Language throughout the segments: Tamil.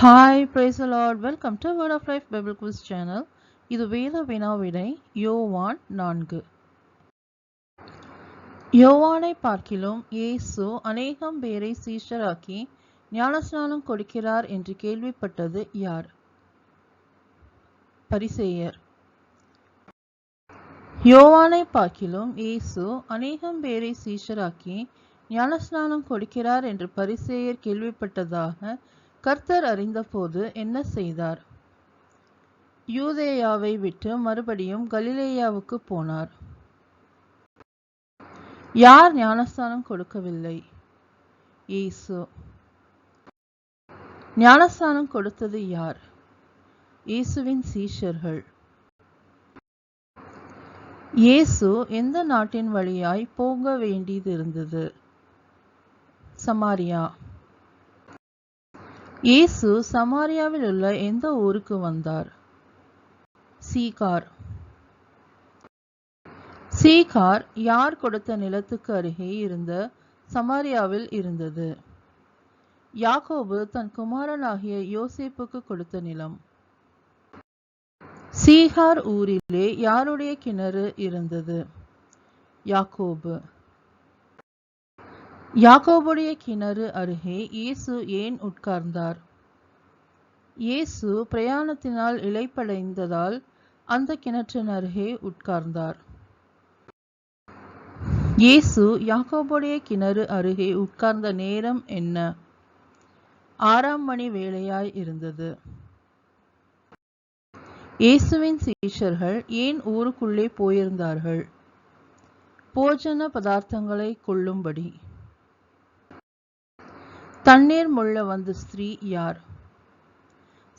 Hi, praise the Lord. Welcome to Word of Life Bible Quiz channel. இது வேத வினா விடை யோவான் 4. யோவானை பார்க்கிலும் இயேசு அநேகம் பேரை சீஷராக்கி ஞானஸ்நானம் கொடுக்கிறார் என்று கேள்விப்பட்டது யார்? பரிசேயர். யோவானை பார்க்கிலும் இயேசு அநேகம் பேரை சீஷராக்கி ஞானஸ்நானம் கொடுக்கிறார் என்று பரிசேயர் கேள்விப்பட்டதாக கர்த்தர் அறிந்தபோது என்ன செய்தார்? யூதேயாவை விட்டு மறுபடியும் கலிலேயாவுக்கு போனார். யார் ஞானஸ்தானம் கொடுக்கவில்லை? இயேசு. ஞானஸ்தானம் கொடுத்தது யார்? இயேசுவின் சீஷர்கள். இயேசு எந்த நாட்டின் வழியாய் போக வேண்டியதிருந்தது? சமாரியா. இயேசு சமாரியாவில் உள்ள எந்த ஊருக்கு வந்தார்? சீகார். சீகார் யார் கொடுத்த நிலத்துக்கு அருகே இருந்த சமாரியாவில் இருந்தது? யாக்கோபு தன் குமாரனாகிய யோசேப்புக்கு கொடுத்த நிலம். சீகார் ஊரிலே யாருடைய கிணறு இருந்தது? யாக்கோபு. யாக்கோபுடைய கிணறு அருகே இயேசு ஏன் உட்கார்ந்தார்? இயேசு பிரயாணத்தினால் இளைப்படைந்ததால் அந்த கிணற்றின் அருகே உட்கார்ந்தார். இயேசு யாக்கோபுடைய கிணறு அருகே உட்கார்ந்த நேரம் என்ன? 6 மணி வேளையாய் இருந்தது. இயேசுவின் சீஷர்கள் ஏன் ஊருக்குள்ளே போயிருந்தார்கள்? போஜன பதார்த்தங்களை கொள்ளும்படி. தண்ணீர் மொள்ள வந்த ஸ்திரீ யார்?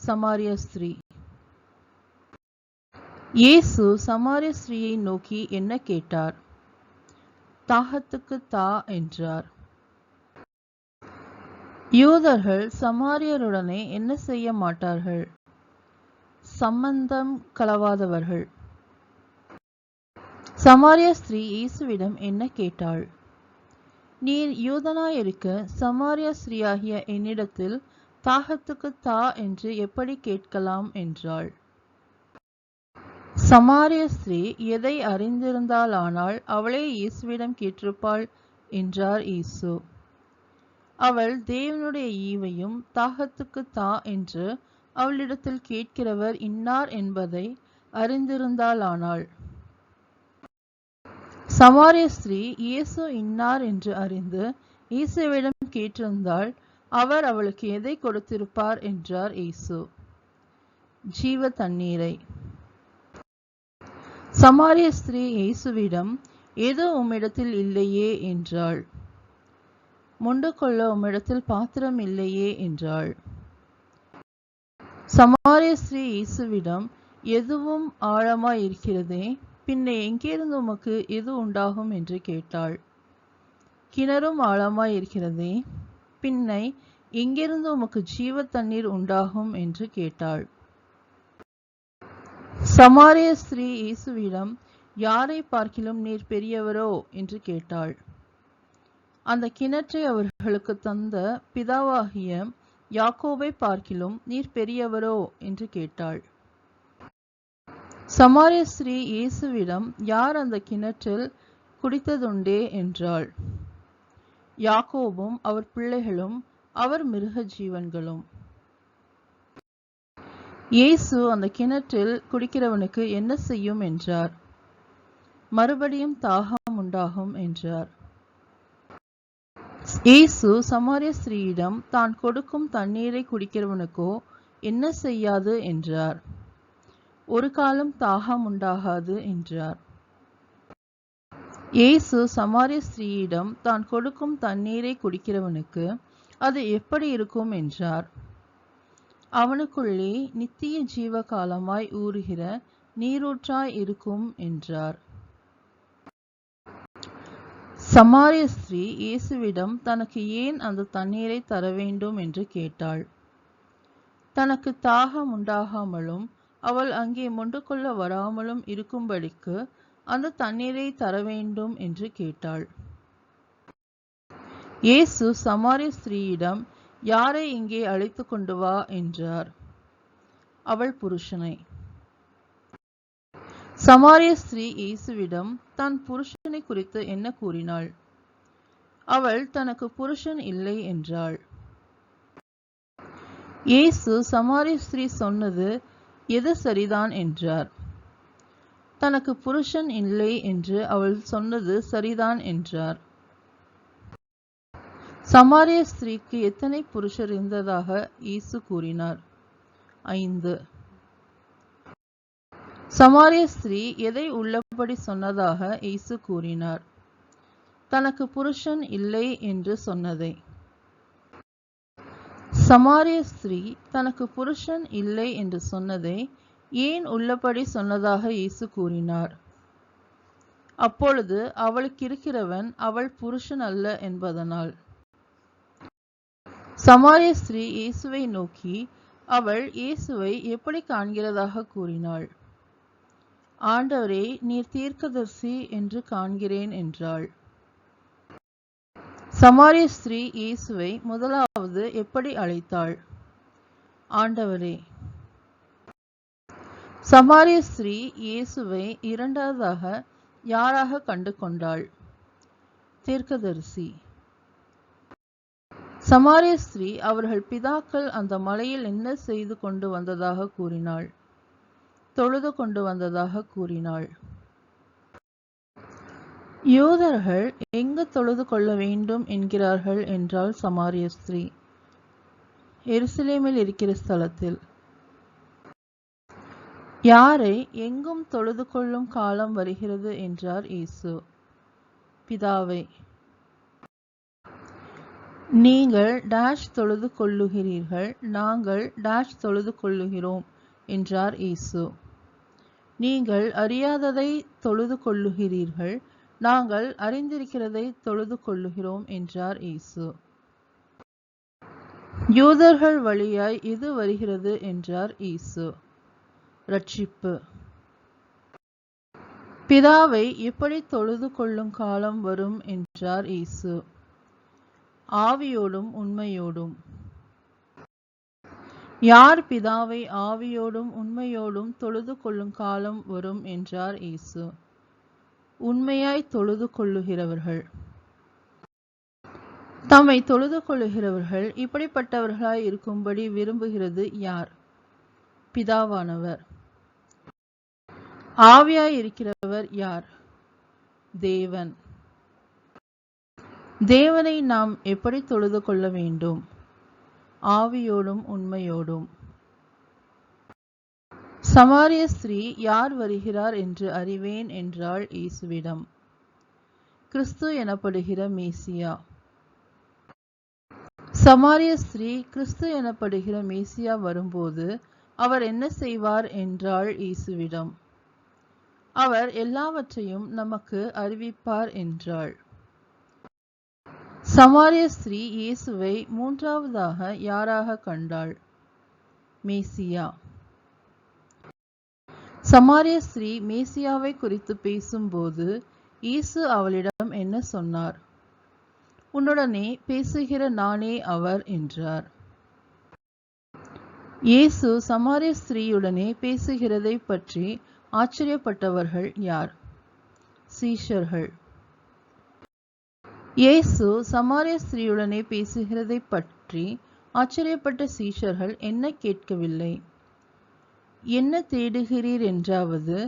சமாரிய ஸ்திரீ. இயேசு சமாரிய ஸ்திரீயை நோக்கி என்ன கேட்டார்? தாகத்துக்கு தா என்றார். யூதர்கள் சமாரியருடனே என்ன செய்ய மாட்டார்கள்? சம்பந்தம் கலவாதவர்கள். சமாரிய ஸ்திரீ இயேசுவிடம் என்ன கேட்டாள்? நீர் யூதனாயிருக்க சமாரிய ஸ்திரீயாகிய என்னிடத்தில் தாகத்துக்கு தா என்று எப்படி கேட்கலாம் என்றாள். சமாரிய ஸ்திரீ எதை அறிந்திருந்தாளானால் அவளே இயேசுவிடம் கேட்டிருப்பாள் என்றார் இயேசு. அவள் தேவனுடைய ஈவையும் தாகத்துக்கு தா என்று அவளிடத்தில் கேட்கிறவர் இன்னார் என்பதை அறிந்திருந்தாளானாள். சமாரிய ஸ்திரீ இயேசு இன்னார் என்று அறிந்து இயேசுவிடம் கேட்டிருந்தாள், அவர் அவளுக்கு எதை கொடுத்திருப்பார் என்றார் இயேசு. ஜீவ தண்ணீரை. சமாரிய ஸ்திரீ இயேசுவிடம் ஏதோ உம்மிடத்தில் இல்லையே என்றாள். மொண்டு கொள்ள உம்மிடத்தில் பாத்திரம் இல்லையே என்றாள். சமாரிய ஸ்திரீ இயேசுவிடம் எதுவும் ஆழமாய் இருக்கிறதே, பின்ன எங்கிருந்து உமக்கு எது உண்டாகும் என்று கேட்டாள். கிணறும் ஆழமாய் இருக்கிறதே, பின்னை எங்கிருந்து உமக்கு ஜீவ தண்ணீர் உண்டாகும் என்று கேட்டாள். சமாரிய ஸ்திரீ இயேசுவிடம் யாரை பார்க்கிலும் நீர் பெரியவரோ என்று கேட்டாள். அந்த கிணற்றை அவர்களுக்கு தந்த பிதாவாகிய யாக்கோபை பார்க்கிலும் நீர் பெரியவரோ என்று கேட்டாள். சமாரிய ஸ்திரீ இயேசுவிடம் யார் அந்த கிணற்றில் குடித்ததுண்டே என்றாள். யாக்கோபும் அவர் பிள்ளைகளும் அவர் மிருக ஜீவன்களும். இயேசு அந்த கிணற்றில் குடிக்கிறவனுக்கு என்ன செய்யும் என்றார். மறுபடியும் தாகம் உண்டாகும் என்றார். இயேசு சமாரிய ஸ்திரீயிடம் தான் கொடுக்கும் தண்ணீரை குடிக்கிறவனுக்கோ என்ன செய்யாது என்றார். ஒரு காலம் தாகம் உண்டாகாது என்றார். இயேசு சமாரிய ஸ்திரீயிடம் தான் கொடுக்கும் தண்ணீரை குடிக்கிறவனுக்கு அது எப்படி இருக்கும் என்றார். அவனுக்குள்ளே நித்திய ஜீவ காலமாய் ஊறுகிற நீரூற்றாய் இருக்கும் என்றார். சமாரிய ஸ்திரீ இயேசுவிடம் தனக்கு ஏன் அந்த தண்ணீரை தர வேண்டும் என்று கேட்டாள். தனக்கு தாகம் உண்டாகாமலும் அவள் அங்கே மொண்டு கொள்ள வராமலும் இருக்கும்படிக்கு அந்த தண்ணீரை தர வேண்டும் என்று கேட்டாள். இயேசு சமாரிய ஸ்திரீயிடம் யாரை இங்கே அழைத்து கொண்டு வா என்றார். அவள் புருஷனை. சமாரிய ஸ்திரீ இயேசுவிடம் தன் புருஷனை குறித்து என்ன கூறினாள்? அவள் தனக்கு புருஷன் இல்லை என்றாள். இயேசு சமாரிய ஸ்திரீ சொன்னது எது சரிதான் என்றார். தனக்கு புருஷன் இல்லை என்று அவள் சொன்னது சரிதான் என்றார். சமாரிய ஸ்திரீக்கு எத்தனை புருஷர் இருந்ததாக இயேசு கூறினார்? 5. சமாரிய ஸ்திரீ எதை உள்ளபடி சொன்னதாக இயேசு கூறினார்? தனக்கு புருஷன் இல்லை என்று சொன்னதை. சமாரிய ஸ்திரீ தனக்கு புருஷன் இல்லை என்று சொன்னதை ஏன் உள்ளபடி சொன்னதாக இயேசு கூறினார்? அப்பொழுது அவளுக்கு இருக்கிறவன் அவள் புருஷன் அல்ல என்பதனால். சமாரிய ஸ்திரீ இயேசுவை நோக்கி அவள் இயேசுவை எப்படி காண்கிறதாக கூறினாள்? ஆண்டவரே, நீர் தீர்க்கதரிசி என்று காண்கிறேன் என்றாள். சமாரிய ஸ்திரீ இயேசுவை முதலாவது எப்படி அழைத்தாள்? ஆண்டவரே. சமாரிய ஸ்திரீ இயேசுவை இரண்டாவதாக யாராக கண்டு கொண்டாள்? தீர்க்கதரிசி. சமாரிய ஸ்திரீ அவர்கள் பிதாக்கள் அந்த மலையில் என்ன செய்து கொண்டு வந்ததாக கூறினாள்? தொழுது கொண்டு வந்ததாக கூறினாள். யூதர்கள் எங்கு தொழுது கொள்ள வேண்டும் என்கிறார்கள் என்றால் சமாரிய ஸ்திரீ. எருசலேமில் இருக்கிற ஸ்தலத்தில். யாரை எங்கும் தொழுது கொள்ளும் காலம் வருகிறது என்றார் இயேசு? பிதாவை. நீங்கள் டேஷ் தொழுது கொள்ளுகிறீர்கள், நாங்கள் டேஷ் தொழுது கொள்ளுகிறோம் என்றார் இயேசு. நீங்கள் அறியாததை தொழுது கொள்ளுகிறீர்கள், நாங்கள் அறிந்திருக்கிறதை தொழுது கொள்ளுகிறோம் என்றார் இயேசு. யூதர்கள் வழியாய் இது வருகிறது என்றார் இயேசு. ரட்சிப்பு. பிதாவை எப்படி தொழுது கொள்ளும் காலம் வரும் என்றார் இயேசு? ஆவியோடும் உண்மையோடும். யார் பிதாவை ஆவியோடும் உண்மையோடும் தொழுது கொள்ளும் காலம் வரும் என்றார் இயேசு? உண்மையாய் தொழுது கொள்ளுகிறவர்கள். தம்மை தொழுது கொள்ளுகிறவர்கள் இப்படிப்பட்டவர்களாய் இருக்கும்படி விரும்புகிறது யார்? பிதாவானவர். ஆவியாய் இருக்கிறவர் யார்? தேவன். தேவனை நாம் எப்படி தொழுது கொள்ள வேண்டும்? ஆவியோடும் உண்மையோடும். சமாரிய ஸ்திரீ யார் வருகிறார் என்று அறிவேன் என்றாள் இயேசுவிடம். கிறிஸ்து எனப்படுகிற மேசியா. சமாரிய ஸ்திரீ கிறிஸ்து எனப்படுகிற மேசியா வரும்போது அவர் என்ன செய்வார் என்றாள் இயேசுவிடம். அவர் எல்லாவற்றையும் நமக்கு அறிவிப்பார் என்றாள். சமாரிய ஸ்திரீ இயேசுவை மூன்றாவதாக யாராக கண்டாள்? மேசியா. சமாரிய ஸ்திரீ மேசியாவை குறித்து பேசும்போது இயேசு அவளிடம் என்ன சொன்னார்? உன்னுடனே பேசுகிற நானே அவர் என்றார். இயேசு சமாரிய ஸ்திரீயுடனே பேசுகிறதை பற்றி ஆச்சரியப்பட்டவர்கள் யார்? சீஷர்கள். இயேசு சமாரிய ஸ்திரீயுடனே பேசுகிறதை பற்றி ஆச்சரியப்பட்ட சீஷர்கள் என்ன கேட்கவில்லை? என்ன தேடுகிறீர் என்றாவது,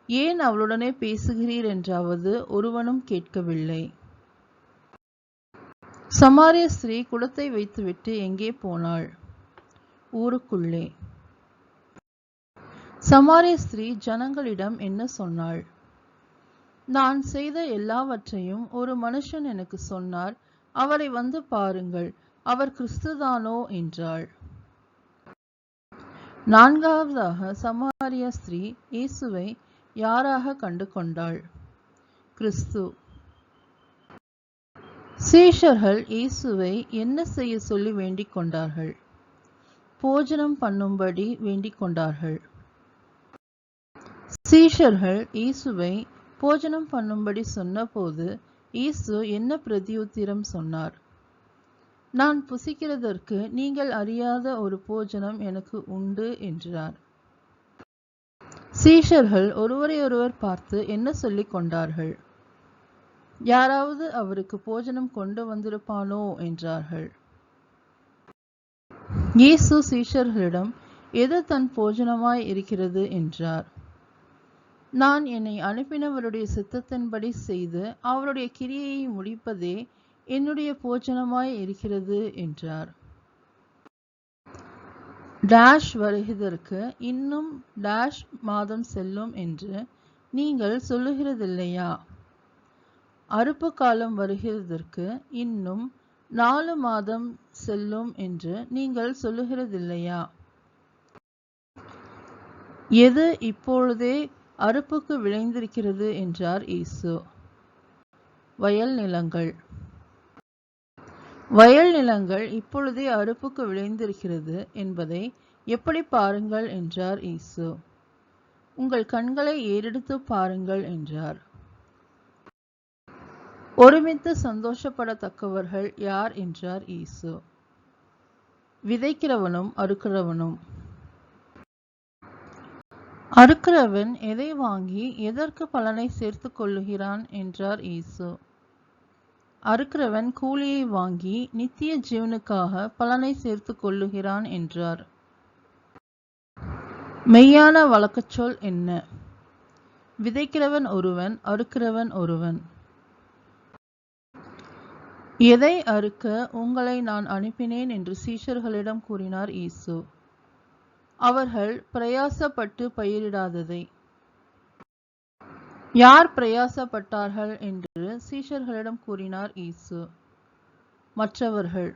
ஏன் அவளுடனே பேசுகிறீர் என்றாவது ஒருவனும் கேட்கவில்லை. சமாரிய ஸ்திரீ குடத்தை வைத்துவிட்டு எங்கே போனாள்? ஊருக்குள்ளே. சமாரிய ஸ்திரீ ஜனங்களிடம் என்ன சொன்னாள்? நான் செய்த எல்லாவற்றையும் ஒரு மனுஷன் எனக்கு சொன்னார், அவரை வந்து பாருங்கள், அவர் கிறிஸ்துதானோ என்றாள். நான்காவதாக சமாரிய ஸ்திரீ இயேசுவை யாராக கண்டு கொண்டாள்? கிறிஸ்து. சீஷர்கள் இயேசுவை என்ன செய்ய சொல்லி வேண்டிக் கொண்டார்கள்? போஜனம் பண்ணும்படி வேண்டிக் கொண்டார்கள். சீஷர்கள் இயேசுவை போஜனம் பண்ணும்படி சொன்னபோது இயேசு என்ன பிரதியுத்திரம் சொன்னார்? நான் புசிக்கிறதற்கு நீங்கள் அறியாத ஒரு போஜனம் எனக்கு உண்டு என்றார். சீஷர்கள் ஒருவரையொருவர் பார்த்து என்ன சொல்லிக் கொண்டார்கள்? யாராவது அவருக்கு போஜனம் கொண்டு வந்திருப்பானோ என்றார்கள். இயேசு சீஷர்களிடம், எது தன் போஜனமாய் இருக்கிறது என்றார். நான் என்னை அனுப்பினவருடைய சித்தத்தின்படி செய்து அவருடைய கிரியையை முடிப்பதே என்னுடைய போஜனமாய் இருக்கிறது என்றார். டேஷ் வருகிறதற்கு இன்னும் டேஷ் மாதம் செல்லும் என்று நீங்கள் சொல்லுகிறதில்லையா? அறுப்பு காலம் வருகிறதற்கு இன்னும் 4 மாதம் செல்லும் என்று நீங்கள் சொல்லுகிறதில்லையா? எது இப்பொழுதே அறுப்புக்கு விளைந்திருக்கிறது என்றார் இயேசு. வயல் நிலங்கள். வயல் நிலங்கள் இப்பொழுதே அறுப்புக்கு விளைந்திருக்கிறது என்பதை எப்படி பாருங்கள் என்றார் இயேசு. உங்கள் கண்களை ஏறெடுத்து பாருங்கள் என்றார். ஒருமித்து சந்தோஷப்படத்தக்கவர்கள் யார் என்றார் இயேசு. விதைக்கிறவனும் அறுக்கிறவனும். அறுக்கிறவன் எதை வாங்கி எதற்கு பலனை சேர்த்து கொள்ளுகிறான் என்றார் இயேசு. அறுக்கிறவன் கூலியை வாங்கி நித்திய ஜீவனுக்காக பலனை சேர்த்து கொள்ளுகிறான் என்றார். மெய்யான வழக்கச்சொல் என்ன? விதைக்கிறவன் ஒருவன், அறுக்கிறவன் ஒருவன். எதை அறுக்க உங்களை நான் அனுப்பினேன் என்று சீஷர்களிடம் கூறினார் இயேசு. அவர்கள் பிரயாசப்பட்டு பயிரிடாததை. யார் பிரயாசப்பட்டார்கள் என்று சீஷர்களிடம் கூறினார் இயேசு. மற்றவர்கள்.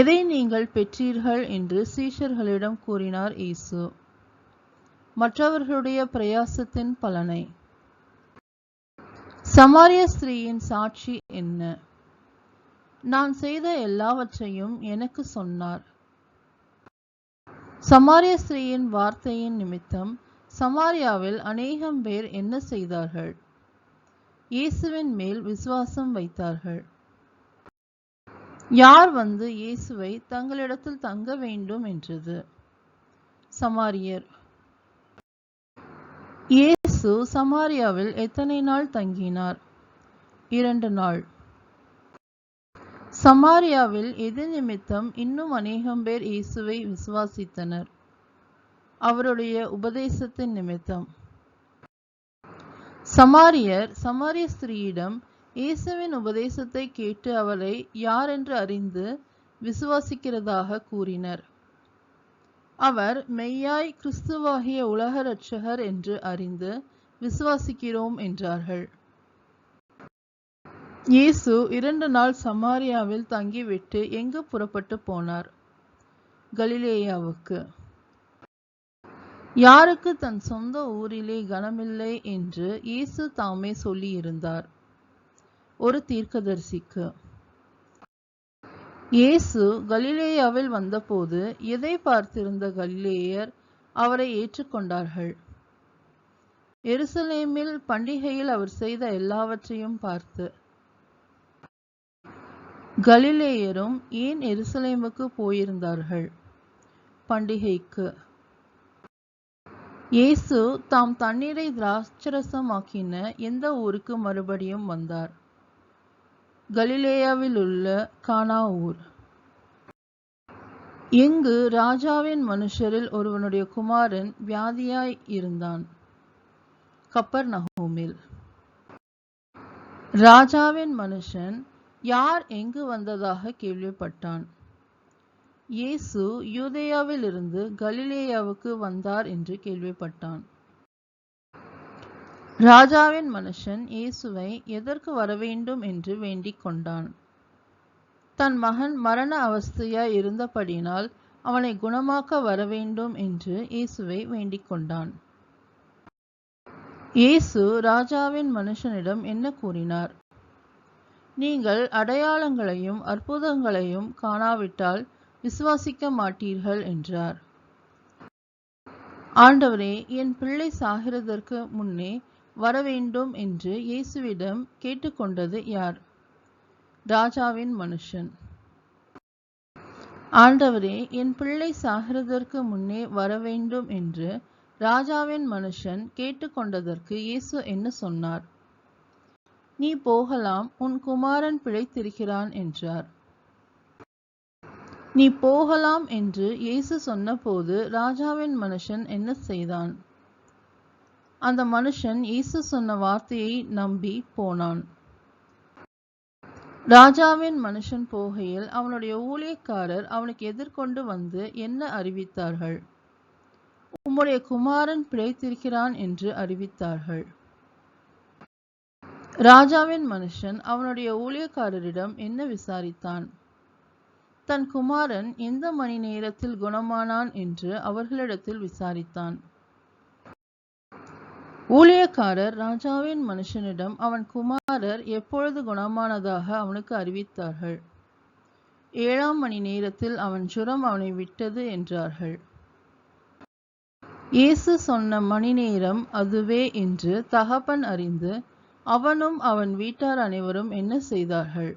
எதை நீங்கள் பெற்றீர்கள் என்று சீஷர்களிடம் கூறினார் இயேசு. மற்றவர்களுடைய பிரயாசத்தின் பலனை. சமாரிய ஸ்திரீயின் சாட்சி என்ன? நான் செய்த எல்லாவற்றையும் எனக்கு சொன்னார். சமாரிய ஸ்திரீயின் வார்த்தையின் நிமித்தம் சமாரியாவில் அநேகம் பேர் என்ன செய்தார்கள்? இயேசுவின் மேல் விசுவாசம் வைத்தார்கள். யார் வந்து இயேசுவை தங்களிடத்தில் தங்க வேண்டும் என்றது? சமாரியர். இயேசு சமாரியாவில் எத்தனை நாள் தங்கினார்? 2 நாள். சமாரியாவில் எது நிமித்தம் இன்னும் அநேகம் பேர் இயேசுவை விசுவாசித்தனர்? அவருடைய உபதேசத்தின் நிமித்தம். சமாரியர் சமாரிய ஸ்திரீயிடம் இயேசுவின் உபதேசத்தை கேட்டு அவரை யாரென்று அறிந்து விசுவாசிக்கிறதாக கூறினர். அவர் மெய்யாய் கிறிஸ்துவாகிய உலக இரட்சகர் என்று அறிந்து விசுவாசிக்கிறோம் என்றார்கள். இயேசு 2 நாள் சமாரியாவில் தங்கிவிட்டு எங்கு புறப்பட்டு போனார்? கலிலேயாவுக்கு. யாருக்கு தன் சொந்த ஊரிலே கனமில்லை என்று இயேசு தாமே சொல்லியிருந்தார்? ஒரு தீர்க்கதரிசிக்கு. இயேசு கலிலேயாவில் வந்தபோது எதை பார்த்திருந்த கலிலேயர் அவரை ஏற்றுக்கொண்டார்கள்? எருசலேமில் பண்டிகையில் அவர் செய்த எல்லாவற்றையும் பார்த்து. கலிலேயரும் ஏன் எருசலேமுக்கு போயிருந்தார்கள்? பண்டிகைக்கு. இயேசு தாம் தண்ணீரை திராட்சரசமாக்கின எந்த ஊருக்கு மறுபடியும் வந்தார்? கலிலேயாவில் உள்ள கானா ஊர். எங்கு ராஜாவின் மனுஷரில் ஒருவனுடைய குமாரன் வியாதியாய் இருந்தான்? கப்பர்நகூமில். ராஜாவின் மனுஷன் யார் எங்கு வந்ததாக கேள்விப்பட்டான்? இயேசு யூதேயாவில் இருந்து கலிலேயாவுக்கு வந்தார் என்று கேள்விப்பட்டான். ராஜாவின் மனுஷன் இயேசுவை எதற்கு வரவேண்டும் என்று வேண்டிக் கொண்டான்? தன் மகன் மரண அவஸ்தையாய் இருந்தபடியினால் அவனை குணமாக்க வரவேண்டும் என்று இயேசுவை வேண்டிக் கொண்டான். இயேசு ராஜாவின் மனுஷனிடம் என்ன கூறினார்? நீங்கள் அடையாளங்களையும் அற்புதங்களையும் காணாவிட்டால் விசுவாசிக்க மாட்டீர்கள் என்றார். ஆண்டவரே, என் பிள்ளை சாகிறதற்கு முன்னே வரவேண்டும் என்று இயேசுவிடம் கேட்டுக்கொண்டது யார்? ராஜாவின் மனுஷன். ஆண்டவரே, என் பிள்ளை சாகிறதற்கு முன்னே வரவேண்டும் என்று ராஜாவின் மனுஷன் கேட்டுக்கொண்டதற்கு இயேசு என்ன சொன்னார்? நீ போகலாம், உன் குமாரன் பிழைத்திருக்கிறான் என்றார். நீ போகலாம் என்று இயேசு சொன்னபோது ராஜாவின் மனுஷன் என்ன செய்தான்? அந்த மனுஷன் இயேசு சொன்ன வார்த்தையை நம்பி போனான். ராஜாவின் மனுஷன் போகையில் அவனுடைய ஊழியக்காரர் அவனுக்கு எதிர்கொண்டு வந்து என்ன அறிவித்தார்கள்? உம்முடைய குமாரன் பிழைத்திருக்கிறான் என்று அறிவித்தார்கள். ராஜாவின் மனுஷன் அவனுடைய ஊழியக்காரரிடம் என்ன விசாரித்தான்? தன் குமாரன் எந்த மணி நேரத்தில் குணமானான் என்று அவர்களிடத்தில் விசாரித்தான். ஊழியக்காரர் ராஜாவின் மனுஷனிடம் அவன் குமாரர் எப்பொழுது குணமானதாக அவனுக்கு அறிவித்தார்கள். 7ஆம் மணி நேரத்தில் அவன் ஜுரம் அவனை விட்டது என்றார்கள். இயேசு சொன்ன மணி நேரம் அதுவே என்று தகப்பன் அறிந்து அவனும் அவன் வீட்டார் அனைவரும் என்ன செய்தார்கள்?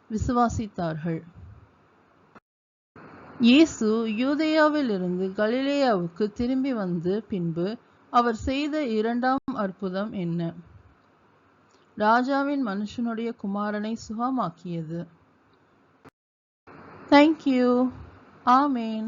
விசுவாசித்தார்கள். இயேசு யூதேயாவிலிருந்து கலிலேயாவுக்கு திரும்பி வந்து பின்பு அவர் செய்த 2ஆம் அற்புதம் என்ன? ராஜாவின் மனுஷனுடைய குமாரனை சுகமாக்கியது. Thank you. ஆமேன்.